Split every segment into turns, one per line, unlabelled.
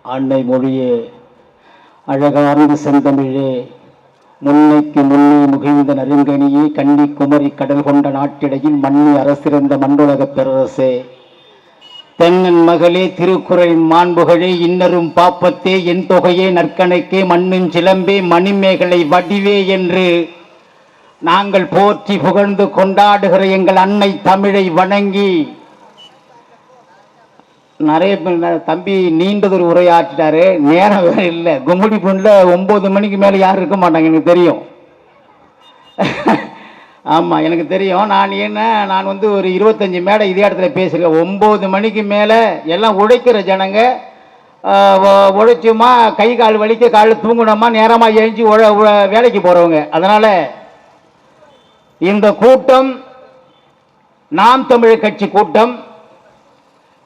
அன்னை மொழியே, அழகார்ந்த செந்தமிழே, முன்னைக்கு முன்னே முகிழ்ந்த நெருங்கனியே, கன்னி குமரி கடல் கொண்ட நாட்டிடையில் மன்னி அரசிருந்த மண்டுலகப் பேரரசே, தென்னன் மகளே, திருக்குறளின் மாண்புகளே, இன்னரும் பாப்பத்தே, என் தொகையே, நற்கணக்கே, மண்ணின் சிலம்பே, மணிமேகலை வடிவே என்று நாங்கள் போற்றி புகழ்ந்து கொண்டாடுகிற எங்கள் அன்னை தமிழை வணங்கி, நிறைய தம்பி நீண்டதொரு உரையாற்றிட்டாரு. நேரம் வேற இல்லை. கும்முடி புண்ணில் 9 மணிக்கு மேலே யாரும் இருக்க மாட்டாங்க, எனக்கு தெரியும். ஆமாம், எனக்கு தெரியும். நான் வந்து ஒரு 25 மேடை இதே இடத்துல பேசுகிறேன். 9 மணிக்கு மேலே எல்லாம் உழைக்கிற ஜனங்க, உழைச்சுமா கை கால் வலிக்க, காலில் தூங்கணுமா, நேரமாக எழுஞ்சி வேலைக்கு போகிறவங்க. அதனால் இந்த கூட்டம் நாம் தமிழர் கட்சி கூட்டம்.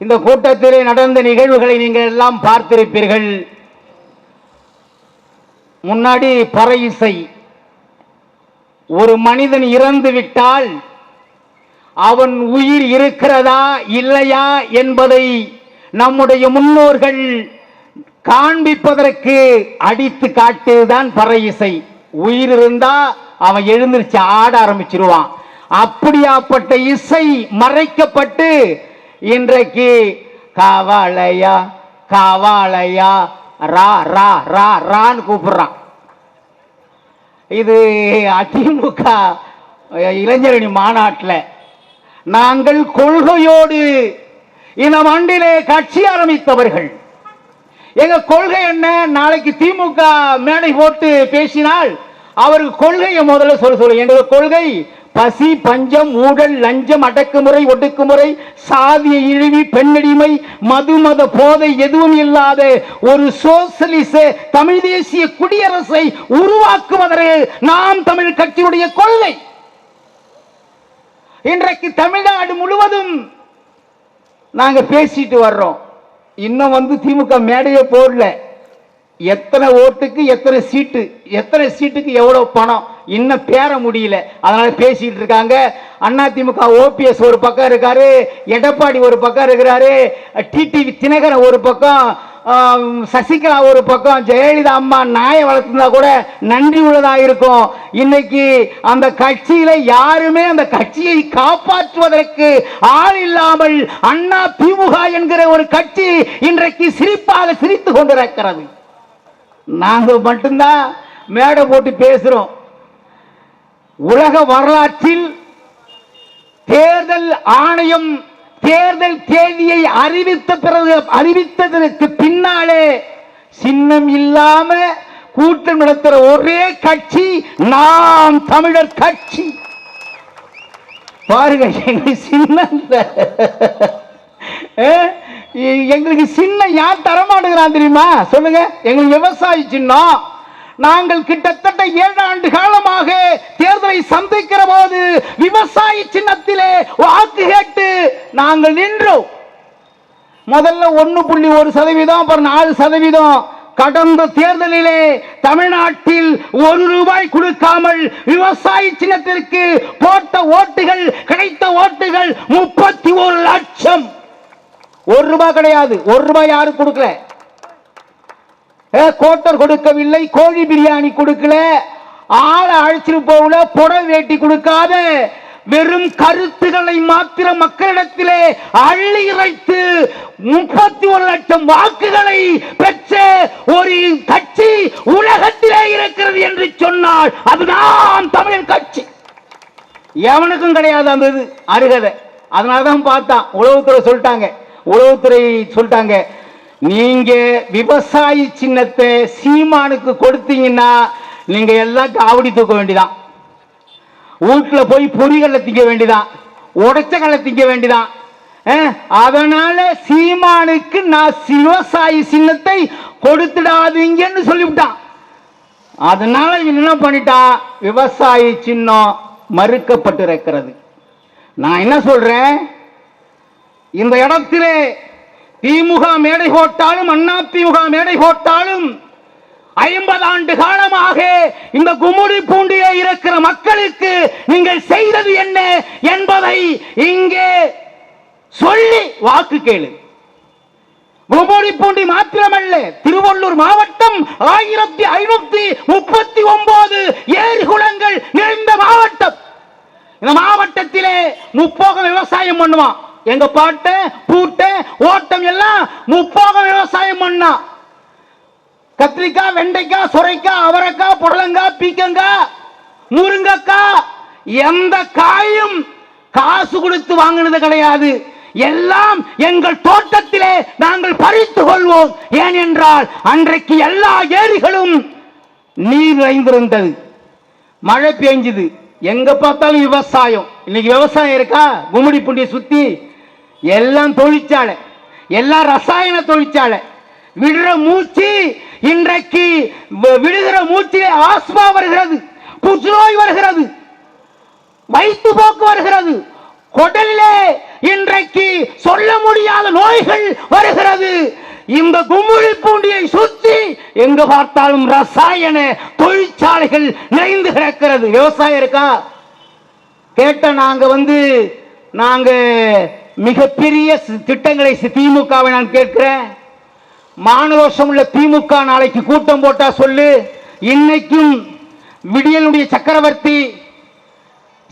இந்த கூட்டத்திலே நடந்த நிகழ்வுகளை நீங்கள் எல்லாம் பார்த்திருப்பீர்கள். முன்னாடி பறை இசை. ஒரு மனிதன் இறந்து விட்டால் அவன் உயிர் இருக்கிறதா இல்லையா என்பதை நம்முடைய முன்னோர்கள் காண்பிப்பதற்கு அடித்து காட்டுதான் பறை இசை. உயிர் இருந்தா அவன் எழுந்திருச்சு ஆட ஆரம்பிச்சிருவான். அப்படியாப்பட்ட இசை மறைக்கப்பட்டு இன்றைக்கு காவாலையா காவாலையா ரா ரா ரா ரான்னு கூப்பிடுறான். இது அதிமுக இளைஞரணி மாநாட்டில் நாங்கள் கொள்கையோடு இந்த மண்டிலே கட்சி ஆரம்பித்தவர்கள். எங்க கொள்கை என்ன? நாளைக்கு திமுக மேடை போட்டு பேசினால் அவருக்கு கொள்கையை முதல்ல சொல்ல. எங்க கொள்கை பசி, பஞ்சம், ஊழல், லஞ்சம், அடக்குமுறை, ஒடுக்குமுறை, சாதிய இழிவு, பெண்ணடிமை, மதுமத போதை எதுவும் இல்லாத ஒரு சோசலிச தமிழ் தேசிய குடியரசை உருவாக்குவதற்கு நாம் தமிழ் கட்சியுடைய கொள்கை. இன்றைக்கு தமிழ்நாடு முழுவதும் நாங்க பேசிட்டு வர்றோம். இன்னும் வந்து திமுக மேடையே போடல. எத்தனை ஓட்டுக்கு எத்தனை சீட்டு, எத்தனை சீட்டுக்கு எவ்வளவு பணம் இன்னும் பேர முடியல. அதனால பேசிட்டு இருக்காங்க. அதிமுக ஓபிஎஸ் ஒரு பக்கம் இருக்காரு, எடப்பாடி ஒரு பக்கம் இருக்கிறாரு, டிடிவி தினகரன் ஒரு பக்கம், சசிகலா ஒரு பக்கம், ஜெயலலிதா அம்மா நாயை வளர்த்துருந்தா கூட நன்றி உள்ளதாக இருக்கும். இன்னைக்கு அந்த கட்சியில யாருமே அந்த கட்சியை காப்பாற்றுவதற்கு ஆள் இல்லாமல் அண்ணா திமுக என்கிற ஒரு கட்சி இன்றைக்கு சிரிப்பாக சிரித்து கொண்டிருக்கிறது. நாங்க மட்டும்தான் மேடை போட்டு பேசுறோம். உலக வரலாற்றில் தேர்தல் ஆணையம் தேர்தல் தேதியை அறிவித்ததற்கு பின்னாலே சின்னம் இல்லாம கூட்டம் நடத்துற ஒரே கட்சி நாம் தமிழர் கட்சி. பாருங்க, எங்க சின்னம் எங்களுக்கு சின்னம் யார் தரமாட்டுகிறான் தெரியுமா? சொல்லுங்க. எங்களுக்கு விவசாய சின்னம். நாங்கள் கிட்டத்தட்ட 7 ஆண்டு காலமாக தேர்தலை சந்திக்கிற போது விவசாய சின்னத்திலே வாக்கு கேட்டு நாங்கள் நின்றோம். முதல்ல 1.1%, அப்புறம் 4%. கடந்த தேர்தலிலே தமிழ்நாட்டில் 1 ரூபாய் கொடுக்காமல் விவசாய சின்னத்திற்கு போட்ட ஓட்டுகள், கிடைத்த ஓட்டுகள் 31 லட்சம். 1 ரூபாய் கிடையாது. 1 ரூபாய் யாரும் கொடுக்கல. கோட்டர் கொடுக்கவில்லை, கோழி பிரியாணி கொடுக்கல, ஆளை அழைச்சிட்டு போகல, புடவை வேட்டி கொடுக்காத வெறும் கருத்துக்களை மாத்திர மக்களிடத்திலே அள்ளி இறைத்து 31 லட்சம் வாக்குகளை பெற்ற ஒரு கட்சி உலகத்திலே இருக்கிறது என்று சொன்னால் அதுதான் தமிழ் கட்சி. எவனுக்கும் கிடையாது அந்த இது அருகதை. அதனாலதான் பார்த்தா உளவுத்துறை சொல்லிட்டாங்க, நீங்க விவசாய சின்னத்தை சீமானுக்கு கொடுத்தீங்கன்னா நீங்க எல்லாம் காவடி தூக்க வேண்டிதான், வீட்டுல போய் பொறிகளை திங்க வேண்டிதான், உடைச்சகளை திங்க வேண்டிதான். அதனால சீமானுக்கு நான் விவசாய சின்னத்தை கொடுத்துடாதீங்கன்னு சொல்லிவிட்டான். அதனால என்ன பண்ணிட்டான்? விவசாய சின்னம் மறுக்கப்பட்டிருக்கிறது. நான் என்ன சொல்றேன்? இந்த இடத்திலே திமுக மேடை போட்டாலும் அண்ணா திமுக மேடை போட்டாலும் 50 ஆண்டு காலமாக இந்த கும்முடி பூண்டிலே இருக்கிற மக்களுக்கு நீங்கள் செய்தது என்ன என்பதை இங்கே சொல்லி வாக்கு கேளு. கும்மிடிப்பூண்டி மாத்திரமல்ல, திருவள்ளூர் மாவட்டம் 1539 ஏரி குளங்கள் நிறைந்த மாவட்டம். இந்த மாவட்டத்திலே முப்போகம் விவசாயம் பண்ணுவான். எங்க பாட்ட பூட்ட ஓட்டம் எல்லாம் முப்போகம் விவசாயம் பண்ணா. கத்திரிக்காய், வெண்டைக்காய், சுரைக்காய், அவரைக்காய், புடலங்காய், பீக்கங்காய், முருங்கக்காய், எந்த காயும் காசு கொடுத்து வாங்கினது கிடையாது. எல்லாம் எங்கள் தோட்டத்திலே நாங்கள் பறித்துக் கொள்வோம். ஏனென்றால் அன்றைக்கு எல்லா ஏரிகளும் நீர் நிறைந்திருந்தது, மழை பெஞ்சது, எங்க பார்த்தாலும் விவசாயம். இன்னைக்கு விவசாயம் இருக்கா? கும்மிடிப்பூண்டியை சுத்தி எல்லாம் தொழிற்சாலை, எல்லாம் ரசாயன தொழிற்சாலை. விடுற மூச்சு, இன்றைக்கு விடுகிற மூச்சிலே ஆஸ்மா வருகிறது, புற்றுநோய் வருகிறது, வயிற்று போக்கு வருகிறது, குடலிலே இன்றைக்கு சொல்ல முடியாத நோய்கள் வருகிறது. இந்த கும்மிடிப்பூண்டியை சுற்றி எங்க பார்த்தாலும் ரசாயன தொழிற்சாலைகள் நிறைந்து கிடக்கிறது. விவசாயம் இருக்கா? கேட்ட நாங்க மிகப்பெரிய திட்டங்களை திமுகவை நான் கேட்கிறேன். மானரோஷம் உள்ள திமுக நாளைக்கு கூட்டம் போட்டா சொல்லு. இன்னைக்கும் விடியலுடைய சக்கரவர்த்தி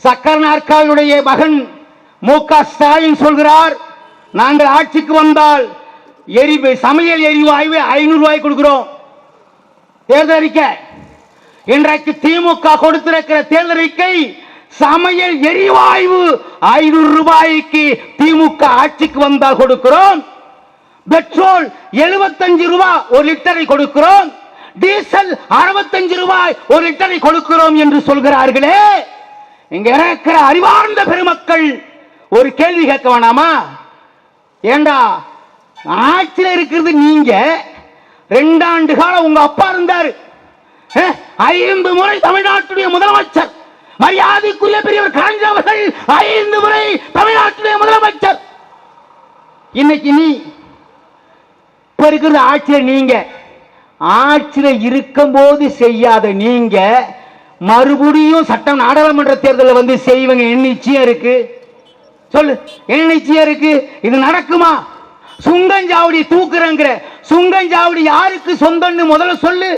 சக்கர நாற்காலியுடைய மகன் மு.க. ஸ்டாலின் சொல்கிறார், நாங்கள் ஆட்சிக்கு வந்தால் சமையல் எரிவாயு 500 ரூபாய் கொடுக்கிறோம். தேர்தல் அறிக்கை இன்றைக்கு திமுக கொடுத்திருக்கிற தேர்தல் அறிக்கை, சமையல் எரிவாயு 500 ரூபாய்க்கு திமுக ஆட்சிக்கு வந்தால் கொடுக்கிறோம். பெட்ரோல் 75 ரூபாய் ஒரு லிட்டரை கொடுக்கிறோம். டீசல் 65 ரூபாய் ஒரு லிட்டரை கொடுக்கிறோம் என்று சொல்கிறார்களே. இங்க இருக்கிற அறிவார்ந்த பெருமக்கள் ஒரு கேள்வி கேட்க வேணாமா? ஏண்டா ஆட்சியில் இருக்கிறது நீங்க, 2 ஆண்டு காலம் உங்க அப்பா இருந்தாரு, 5 முறை தமிழ்நாட்டுடைய முதலமைச்சர், மரியாதைக்குரிய பெரியவர் கலைஞர் அவர்கள் 5 முறை தமிழ்நாட்டுடைய முதலமைச்சர். இன்னைக்கு நீ இப்ப இருக்கிறது ஆட்சியில், நீங்க ஆட்சியில் இருக்கும் போது செய்யாத நீங்க மறுபடியும் சட்டம் நாடாளுமன்ற தேர்தலில் வந்து செய்வங்க. என்ன நிச்சயம் இருக்கு? சொல்லு, என்ன நிச்சயம் இருக்கு? இது நடக்குமா? சுங்கஞ்சாவடி தூக்குறங்கிற, சுங்கஞ்சாவடி யாருக்கு சொந்தம்னு முதல்ல சொல்லு.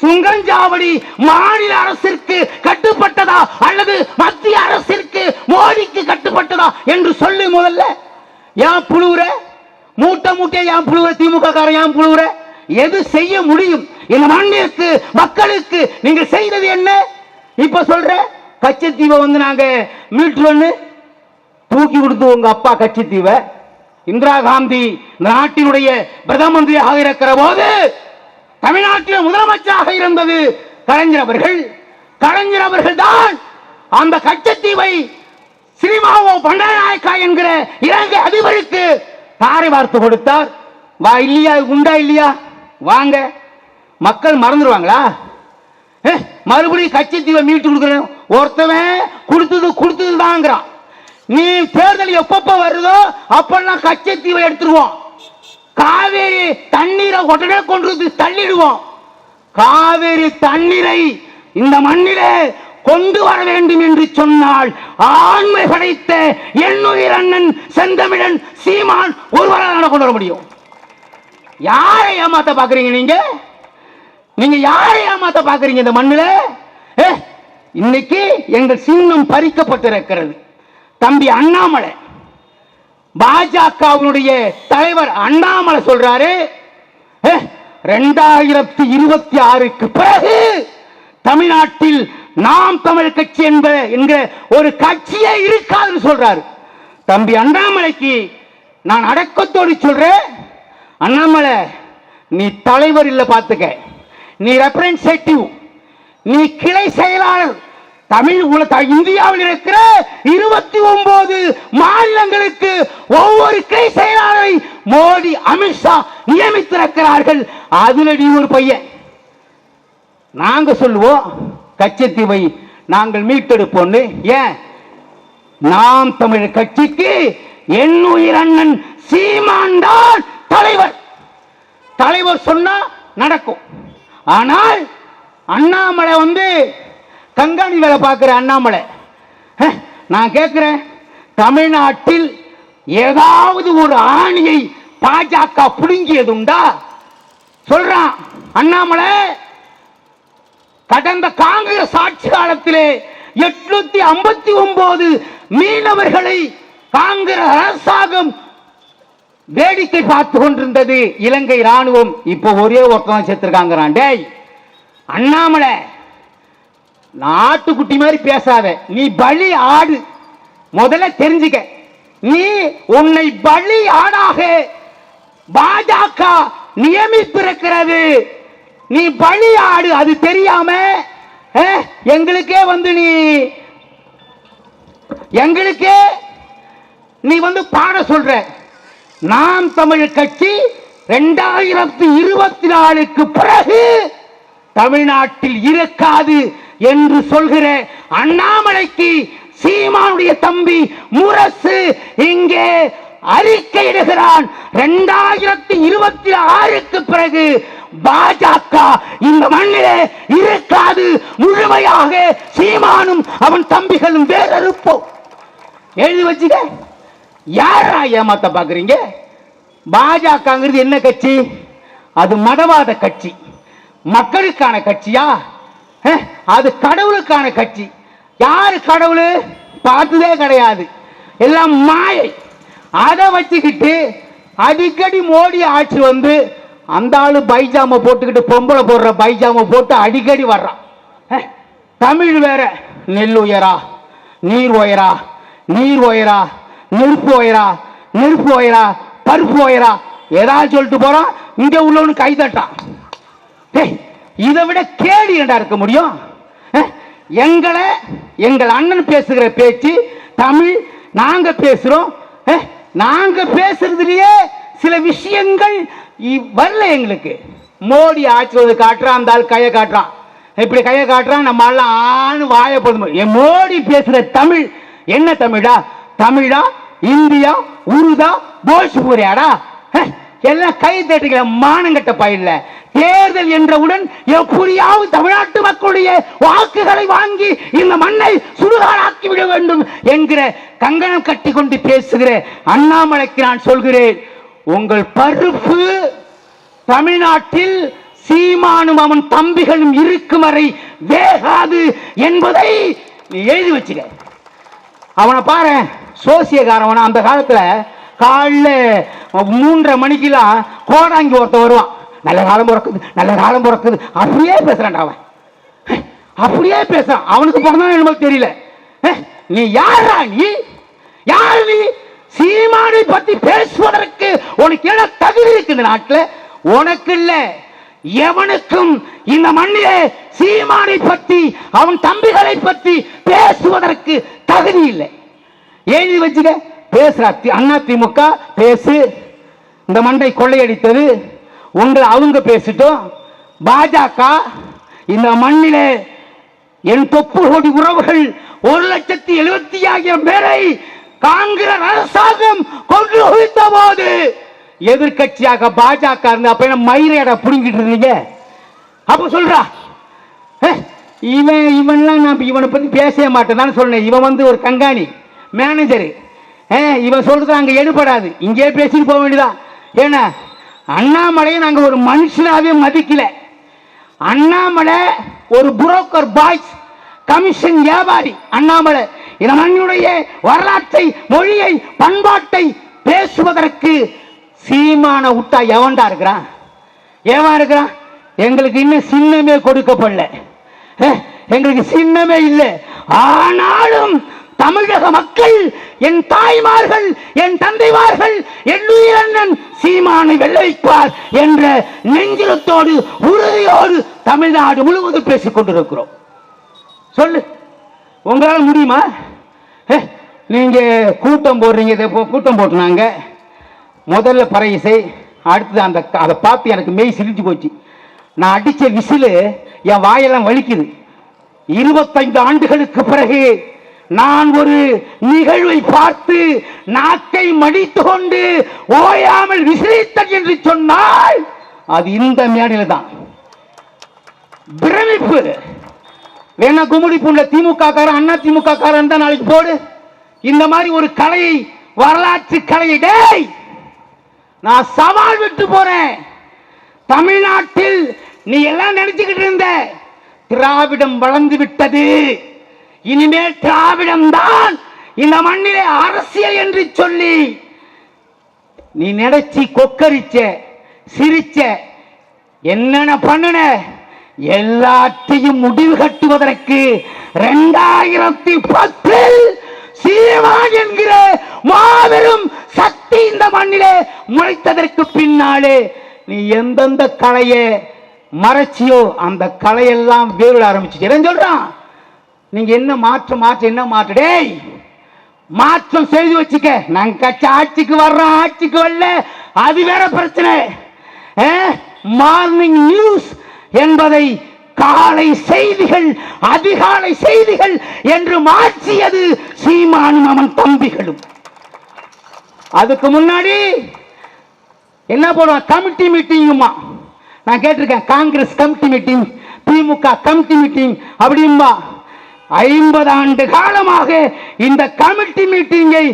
சுங்கஞ்சாவடி மாநில அரசிற்கு கட்டுப்பட்டதா அல்லது மத்திய அரசிற்கு, மோடிக்கு கட்டுப்பட்டதா என்று சொல்லு முதல்ல. ஏன் புழுவுற? மூட்டை ஏன் புழுவுற? திமுக காரன் ஏன் புழுவுற? எது செய்ய முடியும் இந்த மண்ணிற்கு, மக்களுக்கு நீங்கள் செய்தது என்ன? இப்ப சொல்ற கச்சத்தீவை வந்து நாங்க மீட்டு தூக்கி கொடுத்து உங்க அப்பா கச்சத்தீவை. இந்திரா காந்தி நாட்டினுடைய பிரதம மந்திரியாக இருக்கிற போது தமிழ்நாட்டில் முதலமைச்சராக இருந்தது கலைஞர் அவர்கள். கலைஞர் அவர்கள் தான் அந்த கச்சத்தீவை ஸ்ரீமாவோ பண்டாரநாயக்கா என்கிற இலங்கை அதிபருக்கு தாரை வார்த்து கொடுத்தார். வா இல்லையா? உண்டா இல்லையா? வாங்க. மக்கள் மறந்துடுவாங்களா? மறுபடியும் கச்சத்தீவை மீட்டு கொடுக்கிறேன். ஒருத்தவன் கொடுத்தது தாங்கிறான். நீ தேர்தல் எப்பப்ப வருதோ அப்பெல்லாம் கச்சத்தீவை எடுத்துருவோம். காவேரி தண்ணீரை உடனே கொண்டு தள்ளிடுவோம். காவேரி தண்ணீரை இந்த மண்ணிலே கொண்டு வர வேண்டும் என்று சொன்னால் ஆண்மை படைத்த எண்ணுயிர் அண்ணன் செந்தமிழன் சீமான் ஒருவரால் கொண்டு வர முடியும். யாரை ஏமாத்த பாக்குறீங்க நீங்க? நீங்க யாரை ஏமாத்த பாக்குறீங்க இந்த மண்ணில? இன்னைக்கு எங்கள் சின்னம் பறிக்கப்பட்டிருக்கிறது. தம்பி அண்ணாமலை, பாஜகவுடைய தலைவர் அண்ணாமலை சொல்றாரு, 2026க்கு பிறகு தமிழ்நாட்டில் நாம் தமிழ் கட்சி என்கிற ஒரு கட்சியே இருக்காதுன்னு சொல்றாரு. தம்பி அண்ணாமலைக்கு நான் அடக்கத்தோடு சொல்றேன், அண்ணாமலை நீ தலைவர் இல்ல பாத்துக்க, நீ ரெப்ரசன்டேட்டிவ், நீ கிளை செயலாளர். இந்தியாவில் இருக்கிற 29 மாநிலங்களுக்கு ஒவ்வொரு கிளை செயலாளரை மோடி, அமித்ஷா நியமித்திருக்கிறார்கள். அதுல நீ ஒரு பையன். நாங்க சொல்லுவோம் கச்சத்தீவை நாங்கள் மீட்டெடுப்போம். ஏன்? நாம் தமிழர் கட்சிக்கு எண்ணுயிர் அண்ணன் சீமான் தான் தலைவர். தலைவர் சொன்னா நடக்கும். ஆனால் அண்ணாமலை வந்து கங்காணி வேலை பார்க்கிற அண்ணாமலை, நான் கேட்கிறேன், தமிழ்நாட்டில் ஏதாவது ஒரு ஆணியை பாஜக புடுங்கியதுண்டா? சொல்றான் அண்ணாமலை. கடந்த காங்கிரஸ் ஆட்சி காலத்திலே 859 மீனவர்களை காங்கிரஸ் அரசாங்கம் வேடிக்கை பார்த்து கொண்டிருந்தது இலங்கை ராணுவம். இப்ப ஒரே ஒருத்தன் செத்துருக்காங்க. டேய் அண்ணாமலை, நாட்டுக்குட்டி மாதிரி பேசாத. நீ பலி ஆடு. முதல்ல தெரிஞ்சுக்க, நீ உன்னை பலி ஆடாக பாஜக நியமித்திருக்கிறது. நீ பலி ஆடு. அது தெரியாம எங்களுக்கே நீ பாட சொல்ற. நாம் தமிழர் கட்சி 2024க்கு பிறகு தமிழ்நாட்டில் இருக்காது என்று சொல்கிற அண்ணாமலைக்கு சீமானுடைய தம்பி முரசு இங்கே அறிக்கையிடுகிறான். 2026க்கு பிறகு பாஜக இந்த மண்ணிலே இருக்காது. முழுமையாக சீமானும் அவன் தம்பிகளும் வேறறுப்போம். எழுதி வச்சுக்க. யாரா ஏமாத்த பாக்குறீங்க? பாஜகங்கிறது என்ன கட்சி? அது மதவாத கட்சி. மக்களுக்கான கட்சியா? அது கடவுளுக்கான கட்சி. யாரு கடவுள் பார்த்ததே கிடையாது. எல்லாம் மாயை. அதை வச்சுக்கிட்டு அடிக்கடி மோடி ஆட்சி வந்து அந்த ஆளு பைஜாம போட்டுக்கிட்டு பொம்பளை போடுற பைஜாம போட்டு அடிக்கடி வர்றான். தமிழ் வேற. நெல் உயரா, நீர் உயரா, நீர் உயரா, நெருப்பு உயரா, நெருப்பு உயரா, பருப்பு உயரா, ஏதாவது சொல்லிட்டு போறான். இங்க உள்ளவனு கை தட்டான். இதை விட கேடு என்ன இருக்க முடியும்? எங்கள் அண்ணன் பேசுகிற பேச்சு தமிழ். நாங்க பேசுறோம். நாங்க பேசுறதுலயே சில விஷயங்கள் வரல எங்களுக்கு. மோடி ஆட்சி காட்டுறான். அந்த ஆள் கையை காட்டுறான். இப்படி கையை காட்டுறான். நம்ம எல்லாம் ஆணு வாய போதும். மோடி பேசுற தமிழ் என்ன தமிழா? தமிழா, இந்தியா, உருதா, போஜ்பூரியாடா? எல்லாம் கை தட்டுகிற மானங்கட்ட பயில. தேர்தல் என்றவுடன் எப்படியாவது தமிழ்நாட்டு மக்களுடைய வாக்குகளை வாங்கி இந்த மண்ணை சுடுகாடாக்கி விட வேண்டும் என்கிற கங்கணம் கட்டி கொண்டு பேசுகிற அண்ணாமலைக்கு நான் சொல்கிறேன், உங்கள் பருப்பு தமிழ்நாட்டில் சீமானும் அவன் தம்பிகளும் இருக்கும் வரை வேகாது என்பதை நீ எழுதி வச்சுக்க. அவனை பாரு, சோசியக்காரவன. அந்த காலத்துல காலைல 3:30 மணிக்கெல்லாம் கோடாங்கி ஒருத்த வருவான். நல்ல காலம் பிறக்குது, நல்ல காலம் பிறக்குது, அப்படியே பேசுறான். அவன் அப்படியே பேசுறான். அவனுக்கு பிறந்தான் எனக்கு தெரியல. நீ யாரா? நீ யார்? நீ சீமானை பத்தி பேசுவதற்கு உனக்கு என்ன தகுதி இருக்கு இந்த நாட்டில்? உனக்கு இல்ல, எவனுக்கும் இந்த மண்ணிலே சீமானை பற்றி அவன் தம்பிகளை பற்றி பேசுவதற்கு தகுதி இல்லை. எழுதி வச்சுக்க. பேசுற அண்ணா திமுக பேசு. இந்த மண்டை கொள்ளையடித்தது உங்களை அவங்க பேசிட்டோம். பாஜக இந்த மண்ணிலே என் தொப்பு கோடி உறவுகள் 1,70,000 பேரை காங்கிரஸ் அரசாங்கம் கொண்டு குவித்த போது எதிர்கட்சியாக பாஜக இருந்த அப்ப மயிரையட புடுங்கிட்டு இருந்தீங்க. அப்ப சொல்றா இவன்லாம் நான் இவனை பத்தி பேசவே மாட்டேன் சொன்னேன். இவன் ஒரு கண்காணி மேனேஜரு. இவன் சொல்றது அங்க எடுபடாது. இங்கே பேசிட்டு போக வேண்டியதான். ஏன்னா அண்ணாமலையை நாங்க ஒரு மனுஷனாவே மதிக்கல. அண்ணாமலை ஒரு புரோக்கர் பாய்ஸ், கமிஷன் வியாபாரி. அண்ணாமலை இந்த மண்ணுடைய வரலாற்றை, மொழியை, பண்பாட்டை பேசுவதற்கு சீமான விட்டா எவன்டா இருக்கிறான்? ஏவா இருக்கிறான்? எங்களுக்கு இன்னும் சின்னமே கொடுக்கப்படல. எங்களுக்கு சின்னமே இல்லை. ஆனாலும் தமிழக மக்கள், என் தாய்மார்கள், என் தந்தைமார்கள், என் உயிரண்ணன் சீமானை வெள்ளரிப்பார் என்ற நெஞ்சிலத்தோடு உறுதியோடு தமிழ்நாடு முழுவதும் பேசிக் கொண்டிருக்கிறோம். சொல்லு, உங்களால் முடியுமா? நீங்க கூட்டம் போடுறீங்க. கூட்டம் போட்டுனாங்க. முதல்ல பறையிசை, அடுத்தது அந்த அதை பார்த்து எனக்கு மெய் சிரிச்சு போச்சு. நான் அடிச்ச விசிலு என் வாயெல்லாம் வலிக்குது. 25 ஆண்டுகளுக்கு பிறகு நான் ஒரு நிகழ்வை பார்த்து நாக்கை மடித்து கொண்டு ஓயாமல் விசிறித்தல் என்று சொன்னால் அது இந்த மேடையில தான். பிரமிப்பு. வேணா கும்முடி பூண்ட திமுக காரன், அண்ணா திமுக காரன் தான் நாளைக்கு போடு. இந்த மாதிரி ஒரு கலையை, வரலாற்று கலையை, டேய் நான் சவால் விட்டு போறேன். தமிழ்நாட்டில் நீ எல்லாம் நினைச்சுக்கிட்டு இருந்த திராவிடம் வளர்ந்து விட்டது, இனிமேல் திராவிடம் தான் இந்த மண்ணிலே அரசியல் என்று சொல்லி நீ நினைச்சி கொக்கரிச்ச, சிரிச்ச, என்னென்ன பண்ணுன எல்லாத்தையும் முடிவு கட்டுவதற்கு 2010 சீமான் என்கிற மாபெரும் சக்தி இந்த மண்ணிலே முளைத்ததற்கு பின்னாலே நீ எந்தெந்த கலையை மறைச்சியோ அந்த கலையெல்லாம் வேறு ஆரம்பிச்சு சொல்றான். நீங்க என்ன மாற்றம் என்ன மாற்றடே மாற்றம் செய்து வச்சுக்க. நாங்க கட்சி ஆட்சிக்கு வர்றோம், ஆட்சிக்கு வரல அது வேற பிரச்சனை. மார்னிங் நியூஸ் என்பதை காலை செய்திகள், அதிகாலை செய்திகள் என்று மாற்றியது சீமானும் அவன் தம்பிகளும். அதுக்கு முன்னாடி என்ன போடுவான், கமிட்டி மீட்டிங்குமா. நான் கேட்டிருக்கேன், காங்கிரஸ் கமிட்டி மீட்டிங், திமுக கமிட்டி மீட்டிங் அப்படின்பா. 50 ஆண்டு காலமாக இந்த கமிட்டி மீட்டிங்கை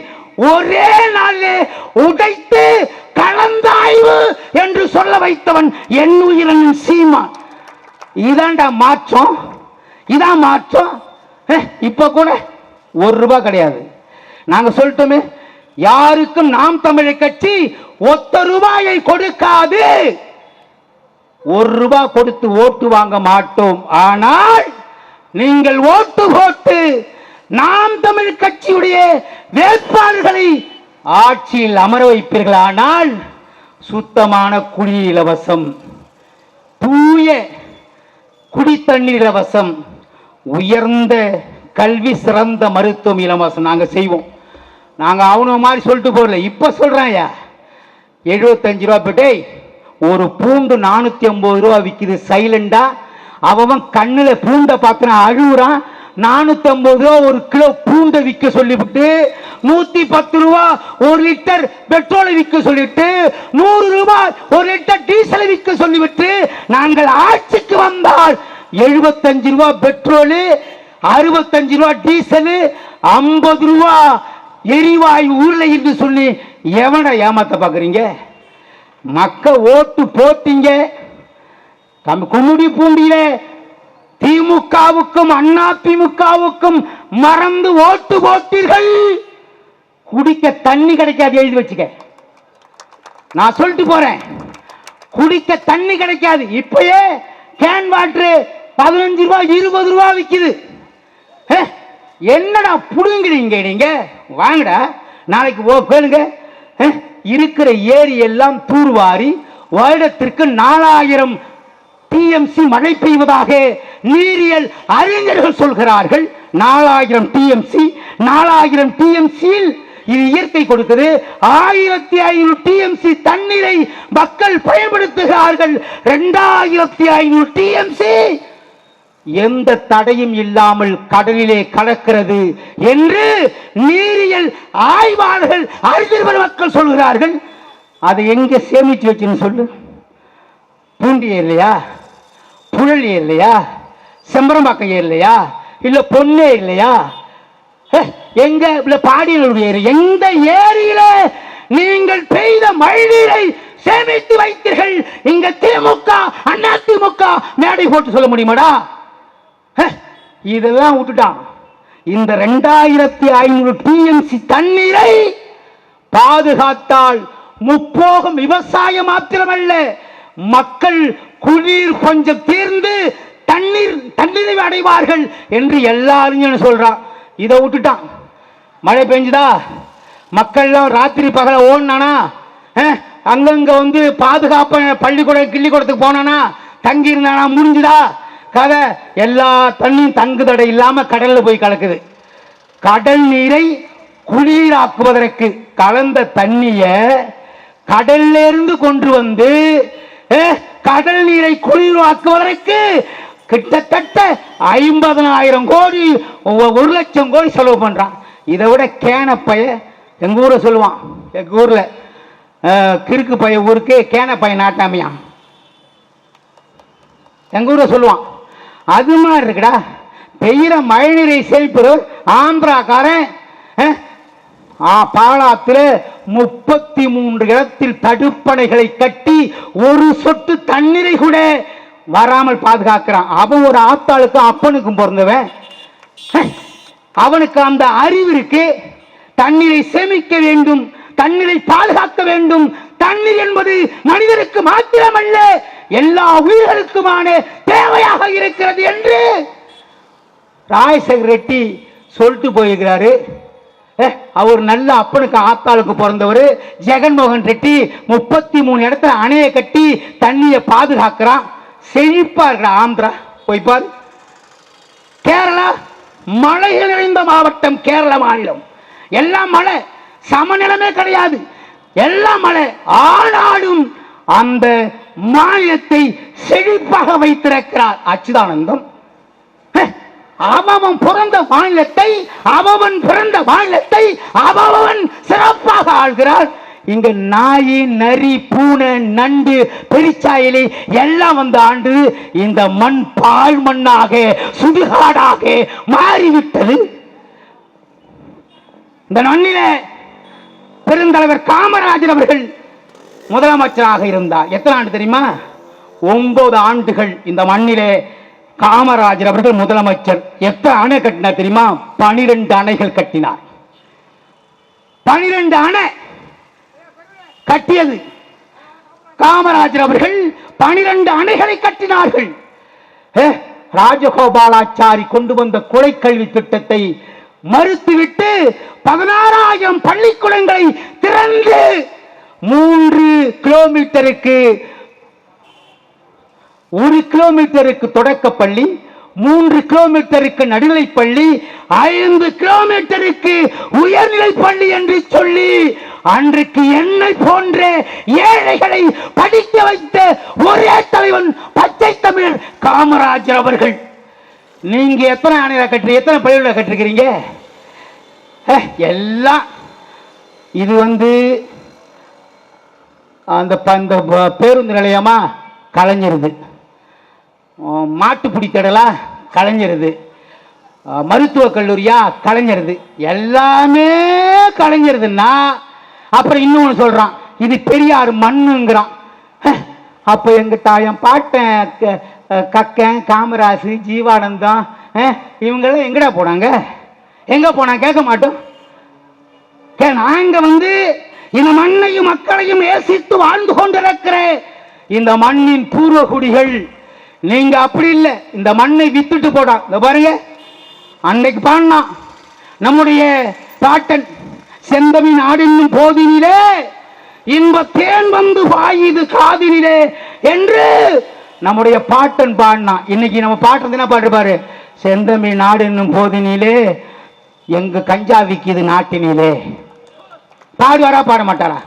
ஒரே நாளில் உடைத்து கலந்தாய்வு என்று சொல்ல வைத்தவன் என் உயிரின் சீமான். இதான்டா மாற்றம், இதான் மாற்றம். இப்ப கூட ₹1 கிடையாது. நாங்க சொல்லிட்டோமே, யாருக்கும் நாம் தமிழர் கட்சி ₹1 கொடுக்காது. ₹1 கொடுத்து ஓட்டு வாங்க மாட்டோம். ஆனால் நீங்கள் ஓட்டு போட்டு நாம் தமிழ் கட்சியுடைய வேட்பாளர்களை ஆட்சியில் அமர வைப்பீர்கள். ஆனால் சுத்தமான குடி இலவசம், தூய குடி தண்ணீர் இலவசம், உயர்ந்த கல்வி, சிறந்த மருத்துவம் இலவசம் நாங்க செய்வோம். நாங்க அவன மாதிரி சொல்லிட்டு போறல. இப்ப சொல்றேன், ₹75 போட்டே ஒரு பூண்டு ₹450 விற்குது சைலண்டா. அவன் கண்ணுல பூண்டை பார்த்து அழுகுறான். ₹450 ஒரு கிலோ பூண்டை விற்க சொல்லிவிட்டு, ₹110 ஒரு லிட்டர் பெட்ரோலை விற்க சொல்லிட்டு, ₹100 ஒரு லிட்டர் டீசலை விற்க சொல்லிவிட்டு, நாங்கள் ஆட்சிக்கு வந்தால் ₹75 பெட்ரோலு, ₹65 டீசலு, ₹50 எரிவாயு ஊர்ல இருந்து சொல்லி எவனை ஏமாத்த பாக்குறீங்க? மக்கள் ஓட்டு போட்டீங்க. கும்முடி பூண்டியில திமுகவுக்கும் அண்ணா திமுகவுக்கும் மறந்து ஓட்டு போட்டீர்கள். குடிக்க தண்ணி கிடைக்காது, எழுதி வச்சுக்க. நான் சொல்லிட்டு போறேன், குடிக்க தண்ணி கிடைக்காது. இப்பயே கேன் வாட்டர் ₹15 ₹20 விக்குது. என்னடா புடுங்குறீங்க நீங்க? வாங்கடா, நாளைக்கு கேளுங்க. இருக்கிற ஏரி எல்லாம் தூர்வாரி வருடத்திற்கு 4000 டிஎம்சி மழை பெய்வதாக நீரியல் அறிஞர்கள் சொல்கிறார்கள். 4000 டிஎம்சி, 4000 டிஎம்சியில் இது இயற்கை கொடுக்குது. 1500 டிஎம்சி தண்ணீரை மக்கள் பயன்படுத்துகிறார்கள். 2500 டிஎம்சி எந்த தடையும் இல்லாமல் கடலிலே கலக்கிறது என்று நீரியல் ஆய்வாளர்கள், அறிஞர்கள் மக்கள் சொல்கிறார்கள். அதை எங்க சேமிச்சு வச்சுன்னு சொல்லு. பூண்டி இல்லையா, புழலி இல்லையா, செம்பரம்பாக்கம் இல்லையா, இல்ல பொன்னே இல்லையா, எங்க பாடியலுடைய எந்த ஏரியில நீங்கள் பெய்த மழை நீரை சேமித்து வைத்தீர்கள்? இங்க திமுக அண்ணா திமுக மேடை போட்டு சொல்ல முடியுமாடா? இதெல்லாம் விட்டுட்டான். இந்த 2500 டிஎம்சி தண்ணீரை பாதுகாத்தால் முப்போகம் விவசாயம் மாத்திரமல்ல, மக்கள் குளிர் கொஞ்சம் தீர்ந்து தண்ணீரை அடைவார்கள் என்று எல்லாரும் சொல்றான். இதை விட்டுட்டான். மழை பெஞ்சுதா, மக்கள்லாம் ராத்திரி பகல ஓடினானா, அங்கங்க பாதுகாப்பு பள்ளிக்கூடம் கிள்ளிக்கூடத்துக்கு போனானா, தங்கி இருந்தானா, முடிஞ்சுதா கதை? எல்லா தண்ணியும் தங்கு தடை இல்லாம கடல்ல போய் கலக்குது. கடல் நீரை குளிராக்குவதற்கு கலந்த தண்ணிய கடல்ல இருந்து கொண்டு வந்து கடல் நீரை குளிராக்குவதற்கு கிட்டத்தட்ட 50,000 கோடி 1 லட்சம் கோடி செலவு பண்றான். இதை விட கேனப்பைய எங்க ஊரை சொல்லுவான், எங்க ஊர்ல கிறுக்கு பைய ஊருக்கு கேனப்பைய நாட்டாமையா எங்க ஊரை சொல்லுவான். அது மாதிரி இருக்குடா. பெய்கிற மழை நீரை சேமிப்பவர் ஆந்திராக்காரன் பாலாத்தில் 33 இடத்தில் தடுப்பணைகளை கட்டி ஒரு சொட்டு தண்ணீரை கூட வராமல் பாதுகாக்கிறான். அவன் ஒரு ஆத்தாளுக்கு அப்பனுக்கும் பிறந்தவன். அவனுக்கு அந்த அறிவு இருக்கு. தண்ணீரை சேமிக்க வேண்டும், தண்ணீரை பாதுகாக்க வேண்டும். தண்ணீர் என்பது மனிதருக்கு மாத்திரமல்ல, எல்லா உயிர்களுக்குமான தேவையாக இருக்கிறது என்று ராஜசேகர் ரெட்டி சொல்லிட்டு போயிருக்கிறாரு. அவர் நல்ல அப்பனுக்கு ஆத்தாளுக்கு பிறந்தவர். ஜெகன்மோகன் ரெட்டி 33 இடத்துல அணையை கட்டி தண்ணியை பாதுகாக்கிறான். செழிப்பா இருக்கிற ஆந்திரா போய் பாரு. கேரளா மழைகள் நிறைந்த மாவட்டம், கேரள மாநிலம். எல்லாம் மழை, சமநிலமே கிடையாது, எல்லாம் மழை. ஆனாலும் அந்த மாநிலத்தை செழிப்பாக வைத்திருக்கிறார் அச்சுதானந்தம். அவன் பிறந்த மாநிலத்தை அவன் சிறப்பாக ஆள்கிறார். இங்க நாய், நரி, பூனை, நண்டு, பெரிச்சாயலி எல்லாம் வந்து ஆண்டு இந்த மண் பால் மண்ணாக சுடுகாடாக மாறிவிட்டது. இந்த மண்ணில பெருந்தலைவர் காமராஜர் அவர்கள் முதலமைச்சராக இருந்தார். எத்தனை ஆண்டு தெரியுமா? 9 ஆண்டுகள் இந்த மண்ணிலே காமராஜர் அவர்கள் முதலமைச்சர். எத்தனை அணை கட்டினார் தெரியுமா? 12 அணைகள் கட்டினார். 12 அணை கட்டியது காமராஜர் அவர்கள். 12 அணைகளை கட்டினார்கள். ராஜகோபாலாச்சாரி கொண்டு வந்த குலைக்கல்வி திட்டத்தை மறுத்துவிட்டு 16,000 பள்ளிக்கூடங்களை திறந்து 3 கிலோமீட்டருக்கு 1 கிலோமீட்டருக்கு தொடக்கப்பள்ளி, 3 கிலோமீட்டருக்கு நடுநிலைப் பள்ளி, 5 கிலோமீட்டருக்கு உயர்நிலைப் பள்ளி என்று சொல்லி அன்றைக்கு என்னை போன்ற ஏழைகளை படிக்க வைத்த ஒரே தலைவன் பச்சை தமிழர் காமராஜர் அவர்கள். நீங்க எத்தனை அணைகளை கட்டுறீங்க, எத்தனை பள்ளிகளை கட்டிருக்கிறீங்க? எல்லாம் இது அந்த பேருந்து நிலையமா கலைஞருது, மாட்டுப்பிடி தடலா கலைஞருது, மருத்துவக் கல்லூரியா கலைஞருது, எல்லாமே கலைஞருதுன்னா அப்புறம் இன்னொன்று சொல்றான், இது பெரியார் மண்ணுங்கிறான். அப்ப எங்க தாயம் பாட்டன் கக்கன், காமராசு, ஜீவானந்தம் இவங்கெல்லாம் எங்கடா போனாங்க? எங்க போனாங்க? கேட்க மாட்டோம். நாங்க இந்த மண்ணையும் மக்களையும் நேசித்து வாழ்ந்து கொண்டிருக்கிற இந்த மண்ணின் பூர்வகுடிகள். நீங்க அப்படி இல்லை, இந்த மண்ணை வித்துட்டு போடா. இந்த பாருங்க, அன்னைக்கு பாடினா நம்முடைய பாட்டன் செந்தமி நாடின் போதினிலே இன்ப தேன் வந்து பாயுது காதினிலே என்று நம்முடைய பாட்டன் பாடினா. இன்னைக்கு நம்ம பாட்டு என்ன பாட்டு பாரு? செந்தமி நாடு என்னும் போதினிலே எங்க கஞ்சா விக்குது நாட்டினிலே. பாடுவாரா பாட மாட்டாரா?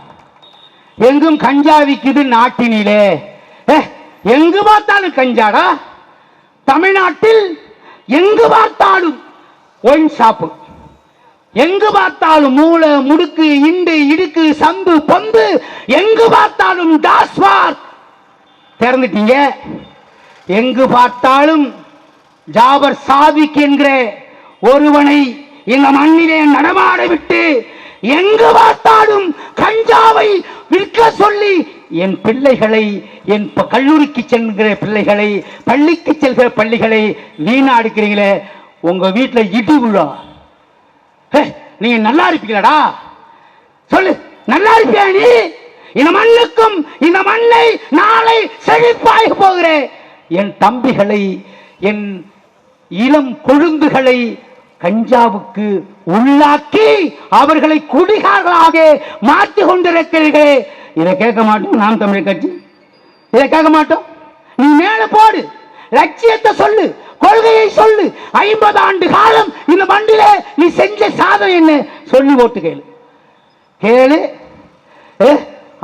எங்கும் கஞ்சா விக்குது நாட்டினிலே. எங்கு பார்த்தாலும் கஞ்சாடா. தமிழ்நாட்டில் எங்கு பார்த்தாலும் ஒயின் ஷாப்பு, எங்கு பார்த்தாலும் மூளை, முடுக்கு, இண்டு, இடுக்கு, சந்து, பந்து, எங்கு பார்த்தாலும் டாஸ்மார்க் திறந்துட்டீங்க. எங்கு பார்த்தாலும் ஜாபர் சாதிக் என்கிற ஒருவனை இந்த மண்ணிலே நடமாட விட்டு எங்கு பார்த்தாலும் கஞ்சாவை விற்க சொல்லி என் பிள்ளைகளை, என் கல்லூரிக்கு செல்கிற பிள்ளைகளை, பள்ளிக்கு செல்கிற பள்ளிகளை வீணாடிக்கிறீங்களே. உங்க வீட்டில் இடி விழா. நீங்க நல்லா இருப்பீங்களா? சொல்லு, நல்லா இருப்பியா நீ? இந்த மண்ணுக்கும் இந்த மண்ணை நாளை செழிப்பாக போகிற என் தம்பிகளை, என் இளம் கொழுந்துகளை கஞ்சாவுக்கு உள்ளாக்கி அவர்களை குடிகாரர்களாக மாற்றிக் கொண்டிருக்கிறீர்களே. இதை கேட்க மாட்டோம். நாம் தமிழர் கட்சி இதை கேட்க மாட்டோம். நீ மேல போடு, லட்சியத்தை சொல்லு, கொள்கையை சொல்லு. 50 ஆண்டு காலம் இந்த மண்ணிலே நீ செஞ்ச சாதனை என்ன சொல்லி ஓட்டு கேளு கேளு.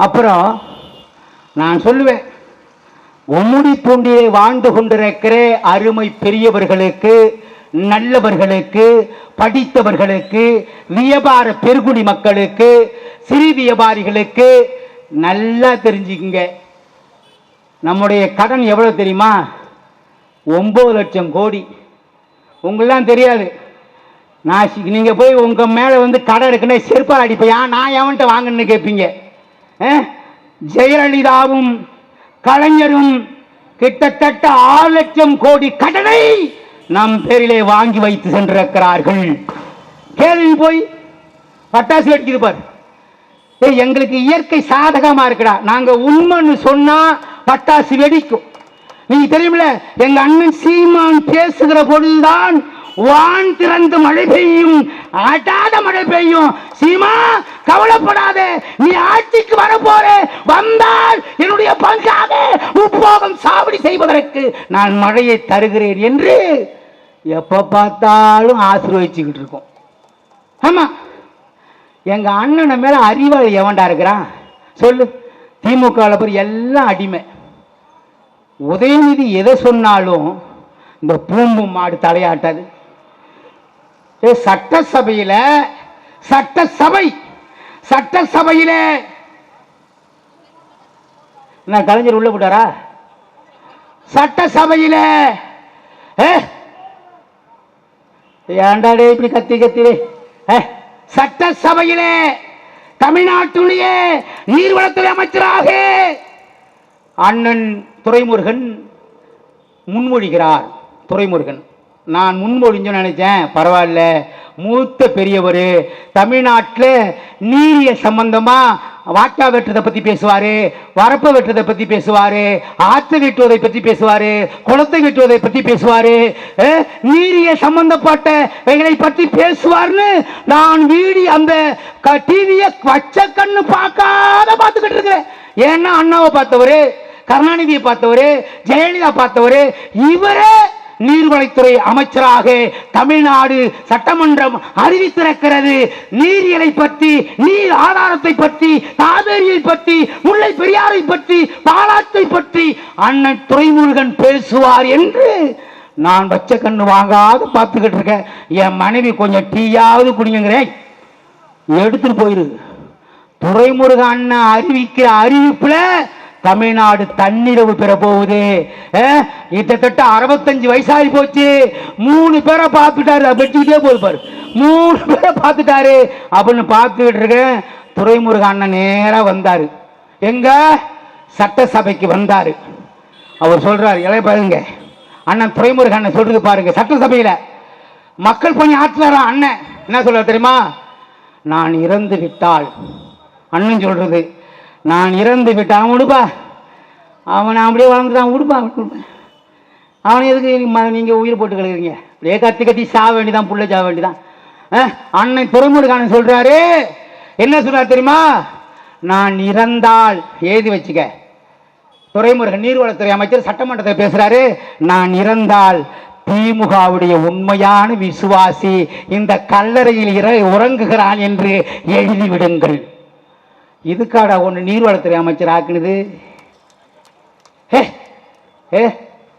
அப்புறம் நான் சொல்லுவேன், உம்முடி பூண்டியை வாழ்ந்து கொண்டிருக்கிற அருமை பெரியவர்களுக்கு, நல்லவர்களுக்கு, படித்தவர்களுக்கு, வியாபார பெருங்குடி மக்களுக்கு, சிறு வியாபாரிகளுக்கு நல்லா தெரிஞ்சுக்குங்க. நம்முடைய கடன் எவ்வளவு தெரியுமா? 9 லட்சம் கோடி. உங்களெல்லாம் தெரியாது. நாசிக்கு நீங்க போய் உங்க மேல வந்து கடை இருக்குன்னு செருப்பால் அடிப்பையா, நான் எவன்கிட்ட வாங்கன்னு கேட்பீங்க. ஜெயலலிதாவும் கலைஞரும் கிட்டத்தட்ட 6 லட்சம் கோடி கடனை நம் பேரிலே வாங்கி வைத்து சென்றிருக்கிறார்கள். கேள்வி போய் பட்டாசு வெடிக்குது பாரு. எங்களுக்கு இயற்கை சாதகமா இருக்குடா, நாங்க உண்மைன்னு சொன்னா பட்டாசு வெடிக்கும். நீங்க தெரியுமில்ல, எங்க அண்ணன் சீமான் பேசுகிற பொழுதுதான் வான் திறந்து மழை பெய்யும், ஆட்டாத மழை பெய்யும். சீமா கவலைப்படாத, நீ ஆட்சிக்கு வரப்போற, வந்தால் என்னுடைய பங்காக உப்போகம் சாவடி செய்வதற்கு நான் மழையை தருகிறேன் என்று எப்ப பார்த்தாலும் ஆசீர்வதிச்சுக்கிட்டு இருக்கோம். ஆமா, எங்க அண்ணனை மேல அறிவாளி எவன்டா இருக்கிறான் சொல்லு? திமுக எல்லாம் அடிமை. உதயநிதி எதை சொன்னாலும் இந்த பூம்பு மாடு தலையாட்டாது. சட்டசபையில சட்டசபையில கலைஞர் உள்ள போட்டாரா? சட்டசபையில ஏண்டாடே இப்படி கத்தி கத்திவே? சட்டசபையிலே தமிழ்நாட்டுடைய நீர்வளத்துறை அமைச்சராக அண்ணன் துரைமுருகன் முன்மொழிகிறார். துரைமுருகன் நான் முன்மொழிஞ்சு நினைச்சேன், பரவாயில்ல, மூத்த பெரியவர், தமிழ்நாட்டில் நீரிய சம்பந்தமா வாக்கா வெட்டுறதை பத்தி பேசுவாரு, வரப்பு வெட்டுறதை பத்தி பேசுவாரு, ஆற்று வெட்டுவதை பத்தி பேசுவாரு, குளத்தை வெட்டுவதை பத்தி பேசுவாரு, நீரிய சம்பந்தப்பட்டவைகளை பத்தி பேசுவார்னு நான் அந்த டிவியை வச்ச கண்ணு பார்த்துக்கிட்டு இருக்கிறேன். ஏன்னா அண்ணாவை பார்த்தவரு, கருணாநிதியை பார்த்தவரு, ஜெயலலிதா பார்த்தவரு, இவரே நீர்வளத்துறை அமைச்சராக தமிழ்நாடு சட்டமன்றம் அறிவித்திருக்கிறது. நீரியலை பற்றி, நீர் ஆதாரத்தை பற்றி, காவேரியை பற்றி, முல்லை பெரியாரை பற்றி, பாலாற்றை பற்றி அண்ணன் துரைமுருகன் பேசுவார் என்று நான் வச்ச கண்ணு வாங்காத பார்த்துக்கிட்டு இருக்கேன். என் மனைவி கொஞ்சம் டீயாவது குடிங்கிறேன், எடுத்துட்டு போயிரு. துரைமுருகன் அண்ணன் அறிவிக்கிற அறிவிப்புல தமிழ்நாடு தன்னிறைவு பெற போகுது. கிட்டத்தட்ட 65 வயசாகி போச்சு. 3 பேரை பார்த்துட்டாரு, வெட்டிக்கிட்டே போயிருப்பாரு. 3 பேரை பார்த்துட்டாரு அப்படின்னு பார்த்துக்கிட்டு இருக்கேன். துரைமுருகன் அண்ணன் நேரா வந்தாரு, எங்க சட்டசபைக்கு வந்தாரு. அவர் சொல்றாரு, இளைய பாருங்க அண்ணன் துரைமுருகன் அண்ணன் சொல்றது பாருங்க. சட்டசபையில மக்கள் கொஞ்சம் ஆற்றுறாரா அண்ணன் என்ன சொல்ற தெரியுமா? நான் இறந்து விட்டால், அண்ணன் சொல்றது, நான் இறந்து விட்டான், அவன் விடுப்பா, அவனை அப்படியே வாழ்ந்துட்டான், விடுப்பா, அவனை எதுக்கு நீங்க உயிர் போட்டு கழுகுறீங்க? அப்படியே கத்தி கத்தி சாக வேண்டிதான், புள்ள சாக வேண்டிதான். அண்ணன் துரைமுருகன் சொல்றாரு, என்ன சொல்றாரு தெரியுமா? நான் இறந்தால், எழுதி வச்சுக்க, துரைமுருகன் நீர்வளத்துறை அமைச்சர் சட்டமன்றத்தை பேசுறாரு, நான் இறந்தால் திமுகவுடைய உண்மையான விசுவாசி இந்த கல்லறையில் உறங்குகிறான் என்று எழுதிவிடுங்கள். இதுக்காடா ஒன்று நீர்வளத்துறை அமைச்சர் ஆக்குனது?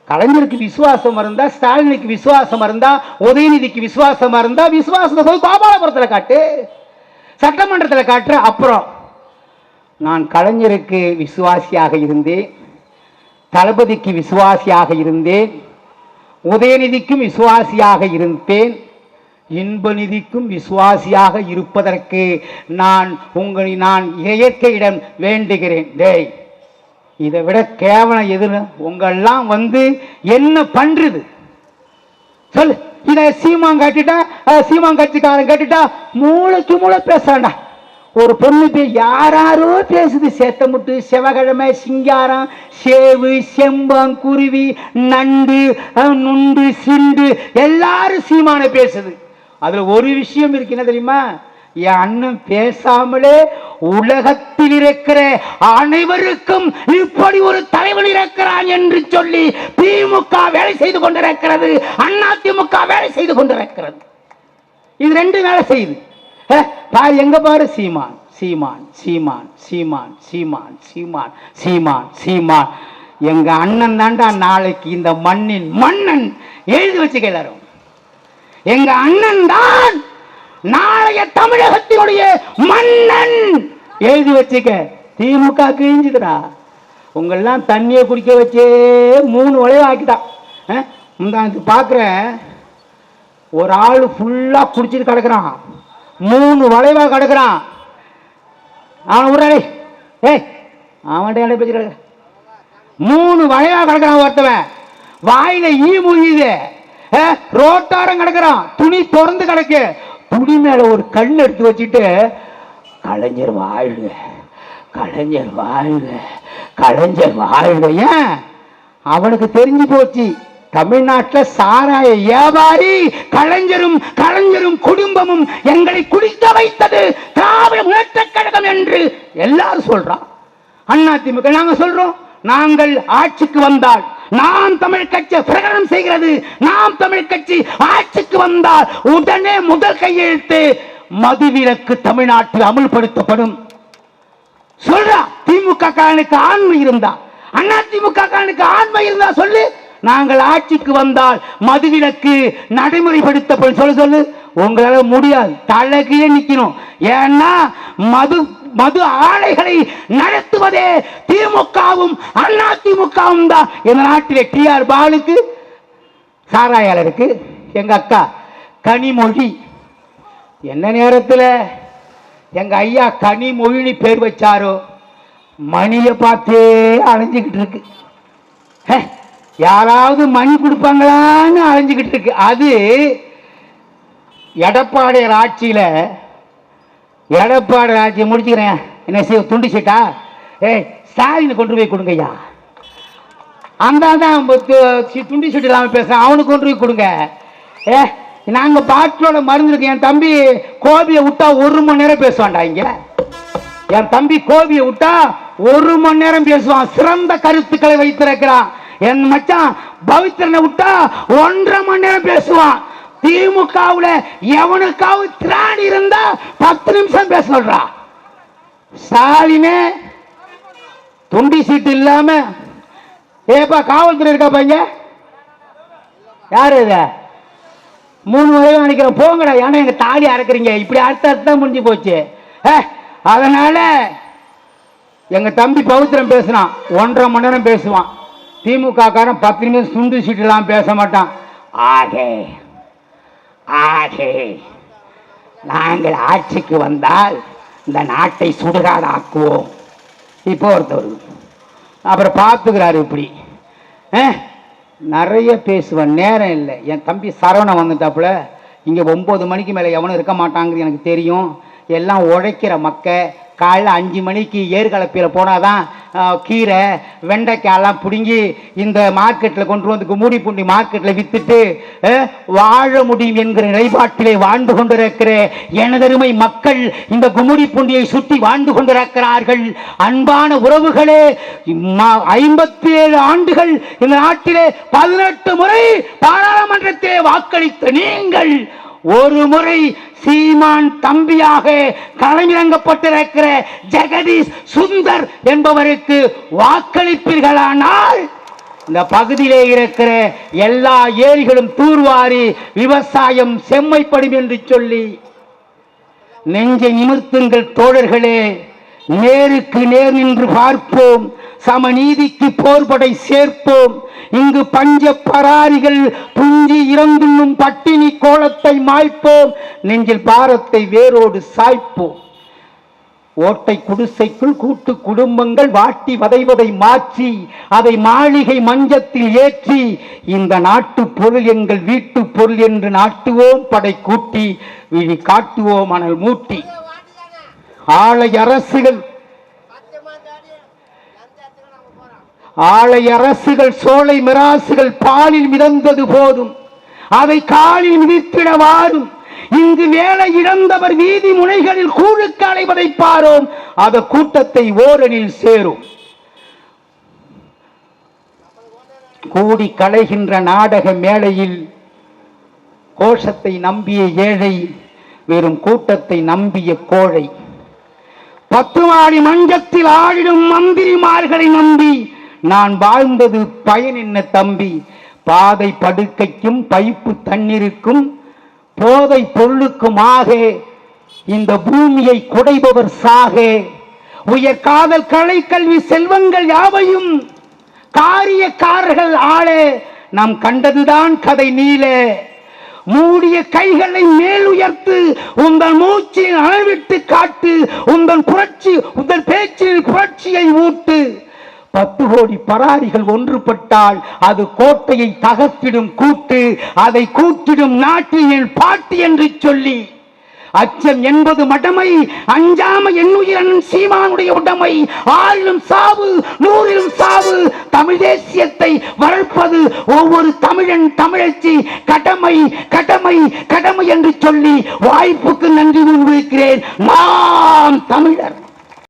கலைஞருக்கு விசுவாசம் இருந்தா, ஸ்டாலினுக்கு விசுவாசம் இருந்தா, உதயநிதிக்கு விசுவாசம் இருந்தா, விசுவாசத்தை போய் கோபாலபுரத்தில் காட்டு, சட்டமன்றத்தில் காட்டுற. அப்புறம் நான் கலைஞருக்கு விசுவாசியாக இருந்தேன், தளபதிக்கு விசுவாசியாக இருந்தேன், உதயநிதிக்கும் விசுவாசியாக இருந்தேன், இன்பநிதிக்கும் விசுவாசியாக இருப்பதற்கு நான் இயற்கையிடம் வேண்டுகிறேன். டேய், இதை விட கேவலம் எதுன்னு உங்கெல்லாம் வந்து என்ன பண்றது சொல்லு? இதை சீமான் காட்டிட்டா, சீமான் கட்சிக்காரன் கேட்டுட்டா மூளைக்கு மூளை பேசுறான்டா. ஒரு பொண்ணு யாரோ பேசுது, சேத்தமுட்டு, செவகிழமை, சிங்காரம், சேவு, செம்பம், குருவி, நண்டு, நுண்டு, சிண்டு எல்லாரும் சீமான பேசுது. அதுல ஒரு விஷயம் இருக்கு, என்ன தெரியுமா? என் அண்ணன் பேசாமலே உலகத்தில் இருக்கிற அனைவருக்கும் இப்படி ஒரு தலைவன் இருக்கிறான் என்று சொல்லி திமுக வேலை செய்து கொண்டிருக்கிறது, அண்ணா திமுக வேலை செய்து கொண்டிருக்கிறது. இது ரெண்டு வேலை செய்யுது. பாரு, எங்க பாரு, சீமான் சீமான் சீமான் சீமான் சீமான் சீமான் சீமான் சீமான். எங்க அண்ணன் தாண்டா நாளைக்கு இந்த மண்ணின் மன்னன். எழுதி வச்சுக்க எல்லாரும், எங்க அண்ணன் தான் நாளைய தமிழகத்தினுடைய மன்னன். எழுதி வச்சுக்க. திமுக கிழிஞ்சுதுடா. உங்களெல்லாம் தண்ணியை குடிக்க வச்சே 3 உழைவு ஆக்கிட்டான். பாக்குற ஒரு ஆள் ஃபுல்லா குடிச்சிட்டு கிடக்குறான், 3 வளைவா கிடக்குறான். அவன் விடுறாடே, ஏய் அவன்கிட்ட பேச்சு கிடக்கு, 3 வளைவா கிடக்குறான். ஒருத்தவன் வாயில ஈ முழியுது, ரோட்டாரம் கிடக்குறான், துணி திறந்து கிடக்கு, துணி மேல ஒரு கல் எடுத்து வச்சுட்டு கலைஞர் வாழ்க, கலைஞர் வாழ்க, கலைஞர் வாழ்க. ஏன்? அவனுக்கு தெரிஞ்சு போச்சு, தமிழ்நாட்டில் சாராய வியாபாரி கலைஞரும் கலைஞரும் குடும்பமும் எங்களை குடிக்க வைத்தது திராவிட முன்னேற்றக் கழகம் என்று எல்லாரும் சொல்றான். அதிமுக நாங்க சொல்றோம், நாங்கள் ஆட்சிக்கு வந்தால், நாம் தமிழ் கட்சி பிரகடனம் செய்கிறது, நாம் தமிழ் கட்சி ஆட்சிக்கு வந்தால் உடனே முதல் கையெழுத்து மதுவிலக்கு தமிழ்நாட்டில் அமுல்படுத்தப்படும். சொல்றா, திமுக காரனுக்கு ஆண்மை இருந்தா, அதிமுக காரனுக்கு ஆண்மை இருந்தா சொல்லு, நாங்கள் ஆட்சிக்கு வந்தால் மதுவிலக்கு நடைமுறைப்படுத்தப்படும் சொல்லு. சொல்லு, உங்களால முடியாது, தலைகீழ நிக்கணும். ஏன்னா மது ஆலைகளை நடத்துவதே திமுகவும் அதிமுகவும் தான். இந்த நாட்டிலே டிஆர் பாலுக்கு சாராயாளருக்கு எங்க அக்கா கனிமொழி, என்ன நேரத்தில் எங்க ஐயா கனிமொழி பேர் வச்சாரோ மணியை பார்த்தே அலைஞ்சுக்கிட்டு இருக்கு. யாராவது மணி கொடுப்பாங்களான்னு அலைஞ்சுக்கிட்டு இருக்கு. அது எடப்பாடியார் ஆட்சியில, எடப்பாடி ஆட்சியை முடிச்சுக்கிறேன், என்ன செய்ய துண்டு சீட்டா, ஸ்டாலின் கொண்டு போய் கொடுங்க ஐயா, அந்த துண்டு சீட்டு இல்லாமல் பேசுறேன், அவனுக்கு கொண்டு போய் கொடுங்க. நாங்க பாட்டிலோட மருந்து இருக்கு. என் தம்பி கோபியை விட்டா 1 மணி நேரம் பேசுவான்டா. இங்க என் தம்பி கோபியை விட்டா 1 மணி நேரம் பேசுவான், சிறந்த கருத்துக்களை வைத்திருக்கிறான். என் மச்சான் பவித்திரனை விட்டா 1.5 மணி நேரம் பேசுவான். திமுகவுல எவனுக்காவது திராணி இருந்தா 10 நிமிஷம் பேச சொல்றா. ஸ்டாலினே துண்டி சீட்டு இல்லாம, ஏப்பா காவல்துறை இருக்கா பையங்க, யாரு இது 3 வரையும் நினைக்கிறேன், போங்கடா, ஏன்னா எங்க தாலி அறக்குறீங்க, இப்படி அர்த்தம் முடிஞ்சு போச்சு. அதனால எங்க தம்பி பவித்திரம் பேசுறான், 1.5 மணி நேரம் பேசுவான். திமுக காரன் 10 நிமிஷம் துண்டு சீட்டு எல்லாம் பேச மாட்டான். ஆகே ஆகே நாங்கள் ஆட்சிக்கு வந்தால் இந்த நாட்டை சுடுகாடாக்குவோம். இப்போ ஒருத்தர் அப்புறம் பார்த்துக்கிறாரு, இப்படி நிறைய பேசுவேன், நேரம் இல்லை. என் தம்பி சரவணன் வந்துட்டாப்புல, இங்கே 9 மணிக்கு மேலே எவனும் இருக்க மாட்டாங்கிறது எனக்கு தெரியும். எல்லாம் உழைக்கிற மக்க, காலையில் 5 மணிக்கு ஏற்கலப்பியில் போனாதான் கீரை வெண்டைக்காயெல்லாம் பிடுங்கி இந்த மார்க்கெட்டில் கொண்டு வந்து கும்முடி பூண்டி மார்க்கெட்டில் விற்றுட்டு வாழ முடியும் என்கிற நிலைப்பாட்டிலே வாழ்ந்து கொண்டிருக்கிற எனதருமை மக்கள் இந்த கும்முடி பூண்டியை சுற்றி வாழ்ந்து கொண்டிருக்கிறார்கள். அன்பான உறவுகளே, 57 ஆண்டுகள் இந்த நாட்டிலே 18 முறை பாராளுமன்றத்திலே வாக்களித்த நீங்கள் ஒரு முறை சீமான் தம்பியாக களமிறங்கப்பட்டிருக்கிற ஜெகதீஷ் சுந்தர் என்பவருக்கு வாக்களிப்பீர்களானால் இந்த பகுதியிலே இருக்கிற எல்லா ஏரிகளும் தூர்வாரி விவசாயம் செம்மைப்படும் என்று சொல்லி நெஞ்சை நிமிர்த்துங்கள் தோழர்களே. நேருக்கு நேர் நின்று பார்ப்போம், சமநீதிக்கு போர்படை சேர்ப்போம். இங்கு பஞ்ச பராரிகள் புஞ்சி இறந்துண்ணும் பட்டினி கோலத்தை மாய்ப்போம், நெஞ்சில் பாரத்தை வேரோடு சாய்ப்போம். ஓட்டை குடிசைக்குள் கூட்டு குடும்பங்கள் வாட்டி வதைவதை மாற்றி அதை மாளிகை மஞ்சத்தில் ஏற்றி இந்த நாட்டு பொருள் எங்கள் வீட்டு பொருள் என்று நாட்டுவோம் படை கூட்டி விழி காட்டுவோம் அனல் மூட்டி. ஆலை அரசுகள் சோலை மிராசுகள் பாலில் மிதந்தது போதும், அதை காலில் மிதித்திட வாரும். இங்கு வேலை இழந்தவர் வீதி முனைகளில் கூழுக்கு அலைவதை பாரோம், அந்த கூட்டத்தை ஓரணில் சேரும். கூடி கலைகின்ற நாடக மேடையில் கோஷத்தை நம்பிய ஏழை வெறும் கூட்டத்தை நம்பிய கோழை. 10 மாடி மஞ்சத்தில் ஆடிடும் மந்திரிமார்களை நம்பி நான் வாழ்ந்தது பயன் என்ன தம்பி? பாதை படுக்கைக்கும் பைப்பு தண்ணீருக்கும் போதை பொருளுக்குமாக இந்த பூமியை குடைபவர் சாக. உயர் காதல் கலை கல்வி செல்வங்கள் யாவையும் காரியக்காரர்கள் ஆள நாம் கண்டதுதான் கதை நீள. மூடிய கைகளை மேல் உயர்த்து, உங்கள் மூச்சில் அளவிட்டு காட்டு, உங்கள் பேச்சில் புரட்சியை ஊட்டு. 10 கோடி பராரிகள் ஒன்றுபட்டால் அது கோட்டையை தகர்த்திடும் கூட்டு, அதை கூட்டிடும் நாட்டில் பாட்டு என்று சொல்லி, அச்சம் என்பது மடமை, அஞ்சாம என்னுயிரன் சீமானுடைய உடைமை, ஆறிலும் சாவு 100லும் சாவு, தமிழ் தேசியத்தை வளர்ப்பது ஒவ்வொரு தமிழன் தமிழச்சி கடமை கடமை கடமை என்று சொல்லி வாய்ப்புக்கு நன்றி முன்வைக்கிறேன். நாம் தமிழர்.